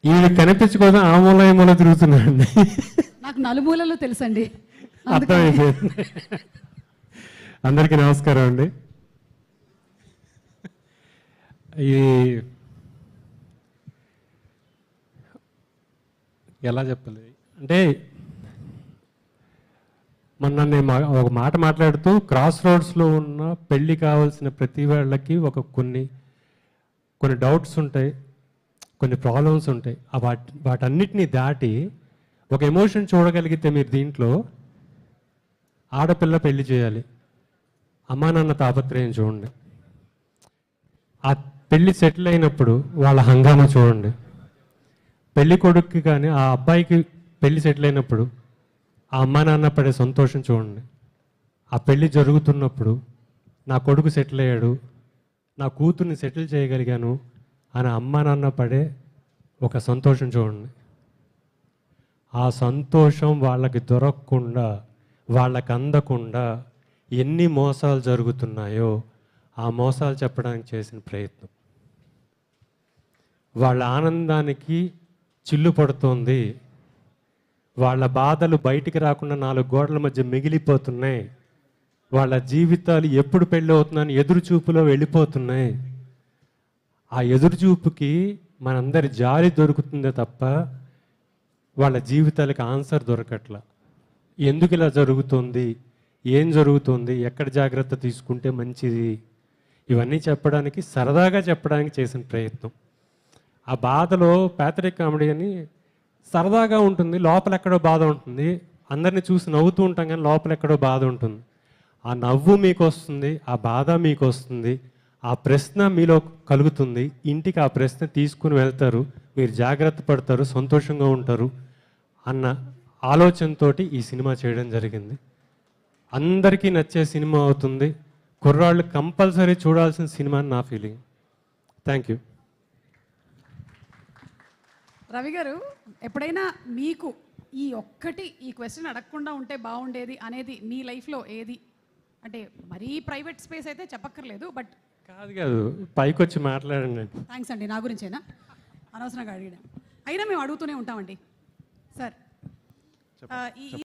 ఈయన కనిపించుకోసం ఆ మూల ఈ మూల తిరుగుతున్నాడండి. నాకు నలుమూలలో తెలుసండి. అర్థమైపోయింది. అందరికీ నమస్కారం అండి. ఈ ఎలా చెప్పాలి అంటే, మొన్న నేను ఒక మాట మాట్లాడుతూ క్రాస్ రోడ్స్లో ఉన్న పెళ్ళి కావాల్సిన ప్రతి వాళ్ళకి కొన్ని డౌట్స్ ఉంటాయి, కొన్ని ప్రాబ్లమ్స్ ఉంటాయి. వాటన్నిటిని దాటి ఒక ఎమోషన్ చూడగలిగితే మీరు దీంట్లో ఆడపిల్ల పెళ్లి చేయాలి, అమ్మా నాన్న తాపత్రయం చూడండి, ఆ పెళ్ళి సెటిల్ అయినప్పుడు వాళ్ళ హంగామా చూడండి, పెళ్లి కొడుక్కి కానీ ఆ అబ్బాయికి పెళ్లి సెటిల్ అయినప్పుడు ఆ అమ్మా నాన్న పడే సంతోషం చూడండి, ఆ పెళ్ళి జరుగుతున్నప్పుడు నా కొడుకు సెటిల్ అయ్యాడు, నా కూతుర్ని సెటిల్ చేయగలిగాను అని అమ్మా నాన్న పడే ఒక సంతోషం చూడండి. ఆ సంతోషం వాళ్ళకి దొరకకుండా, వాళ్ళకి అందకుండా ఎన్ని మోసాలు జరుగుతున్నాయో ఆ మోసాలు చెప్పడానికి చేసిన ప్రయత్నం. వాళ్ళ ఆనందానికి చిల్లు పడుతోంది, వాళ్ళ బాధలు బయటికి రాకుండా 4 గోడల మధ్య మిగిలిపోతున్నాయి, వాళ్ళ జీవితాలు ఎప్పుడు పెళ్ళి అవుతుందని ఎదురుచూపులో వెళ్ళిపోతున్నాయి. ఆ ఎదురుచూపుకి మనందరి జాలి దొరుకుతుందే తప్ప వాళ్ళ జీవితాలకి ఆన్సర్ దొరకట్లా. ఎందుకు ఇలా జరుగుతుంది, ఏం జరుగుతుంది, ఎక్కడ జాగ్రత్త తీసుకుంటే మంచిది, ఇవన్నీ చెప్పడానికి సరదాగా చెప్పడానికి చేసిన ప్రయత్నం. ఆ బాధలో ప్యాథరిక్ కామెడీ అని సరదాగా ఉంటుంది, లోపల ఎక్కడో బాధ ఉంటుంది. అందరినీ చూసి నవ్వుతూ ఉంటాం కానీ లోపల ఎక్కడో బాధ ఉంటుంది. ఆ నవ్వు మీకు వస్తుంది, ఆ బాధ మీకు వస్తుంది, ఆ ప్రశ్న మీలో కలుగుతుంది. ఇంటికి ఆ ప్రశ్న తీసుకుని వెళ్తారు, మీరు జాగ్రత్త పడతారు, సంతోషంగా ఉంటారు అన్న ఆలోచనతో ఈ సినిమా చేయడం జరిగింది. అందరికీ నచ్చే సినిమా అవుతుంది, కుర్రాళ్ళు కంపల్సరీ చూడాల్సిన సినిమా అని నా ఫీలింగ్. Thank you. రవి గారు, ఎప్పుడైనా మీకు ఈ క్వశ్చన్ అడగకుండా ఉంటే బాగుండేది అనేది మీ లైఫ్లో ఏది? అంటే మరీ ప్రైవేట్ స్పేస్ అయితే చెప్పక్కర్లేదు, బట్ కాదు పైకి వచ్చి మాట్లాడండి. థ్యాంక్స్ అండి, నా గురించేనా అనవసరంగా అడిగాను. అయినా మేము అడుగుతూనే ఉంటామండి సార్.